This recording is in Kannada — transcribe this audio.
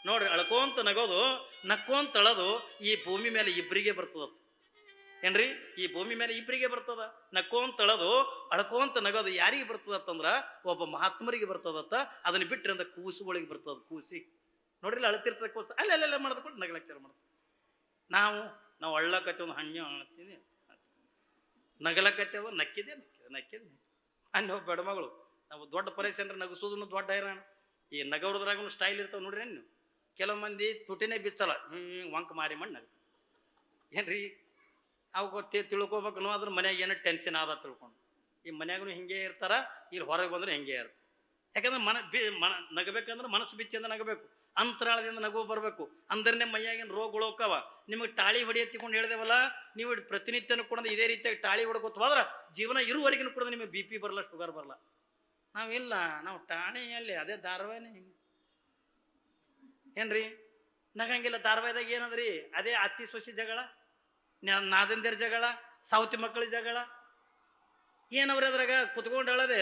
ನೋಡ್ರಿ ಅಳ್ಕೊಂತ ನಗೋದು ನಕ್ಕೊಂತ ಅಳದು ಈ ಭೂಮಿ ಮೇಲೆ ಇಬ್ಬರಿಗೆ ಬರ್ತದ ಏನ್ರಿ ಈ ಭೂಮಿ ಮೇಲೆ ಇಬ್ಬರಿಗೆ ಬರ್ತದ ನಕ್ಕೊಂತ ಅಳದು ಅಳ್ಕೊಂತ ನಗೋದು ಯಾರಿಗೆ ಬರ್ತದತ್ತಂದ್ರ ಒಬ್ಬ ಮಹಾತ್ಮರಿಗೆ ಬರ್ತದತ್ತ ಅದನ್ನ ಬಿಟ್ಟರೆ ಅಂತ ಕೂಸುಗಳಿಗೆ ಬರ್ತದ ಕೂಸಿ ನೋಡ್ರಿ ಅಳತಿರ್ತದ ಕೂಸು ಅಲ್ಲೆಲ್ಲ ಮಾಡಿದ್ಕೊಂಡು ನಗಲಕ್ಷರ ಮಾಡ್ತದೆ ನಾವು ಅಳ್ಳಕತ್ತೆ ಒಂದು ಹಣ್ಣು ಅಳತ್ತೀನಿ ನಗಲಕತ್ತೇವ ನಕ್ಕಿದೆ ಅಲ್ಲಿ ಹೋಗಿ ಬೇಡ ಮಗಳು ನಾವು ದೊಡ್ಡ ಪರಿಸರ ನಗಸೋದನ್ನು ದೊಡ್ಡ ಹೈರಾಣ ಈ ನಗರದ್ರಾಗೂ ಸ್ಟೈಲ್ ಇರ್ತಾವೆ ನೋಡ್ರಿ ನೀವು ಕೆಲವು ಮಂದಿ ತುಟಿನೇ ಬಿಚ್ಚಲ್ಲ ವಂಕ ಮಾರಿ ಮಾಡಿ ನಗ್ತಾರೆ ಏನ್ರಿ ಅವು ಗೊತ್ತೇ ತಿಳ್ಕೊಬೇಕು ಅನ್ನೋ ಅದ್ರ ಮನ್ಯಾಗ ಏನೋ ಟೆನ್ಷನ್ ಆದ ತಿಳ್ಕೊಂಡು ಈ ಮನ್ಯಾಗೂ ಹಿಂಗೆ ಇರ್ತಾರ ಇಲ್ಲಿ ಹೊರಗೆ ಬಂದ್ರೆ ಹಿಂಗೆ ಇರ್ತಾರೆ ಯಾಕಂದ್ರೆ ನಗಬೇಕಂದ್ರೆ ಮನಸ್ಸು ಬಿಚ್ಚಿಂದ ನಗಬೇಕು ಅಂತರಾಳದಿಂದ ನಗು ಬರಬೇಕು ಅಂದ್ರೇ ಮೈಯಾಗಿನ ರೋಗಗಳು ಹೋಕ್ಕವ ನಿಮಗೆ ಟಾಳಿ ಹೊಡಿಯತ್ತಿಕೊಂಡು ಹೇಳಿದೆವಲ್ಲ ನೀವು ಪ್ರತಿನಿತ್ಯನೂ ಕೂಡ ಇದೇ ರೀತಿಯಾಗಿ ಟಾಳಿ ಹೊಡ್ಕೋತ ಹೋದ್ರೆ ಜೀವನ ಇರುವರೆಗೂ ಕೂಡ ನಿಮಗೆ ಬಿ ಪಿ ಬರಲ್ಲ ಶುಗರ್ ಬರಲ್ಲ ನಾವಿಲ್ಲ ನಾವು ಟಾಣಿಯಲ್ಲಿ ಅದೇ ಧಾರಾವಾಹಿನೇ ಹಿಂಗೆ ಏನ್ರಿ ನಗಂಗಿಲ್ಲ ಧಾರಾವಾಹಿದಾಗ ಏನದ್ರಿ ಅದೇ ಅತ್ತಿ ಸೊಸಿ ಜಗಳ ನಾದಂದಿರ ಜಗಳ ಸಾವತಿ ಮಕ್ಕಳ ಜಗಳ ಏನವ್ರಿ ಅದ್ರಾಗ ಕುತ್ಕೊಂಡು ಹೇಳದೆ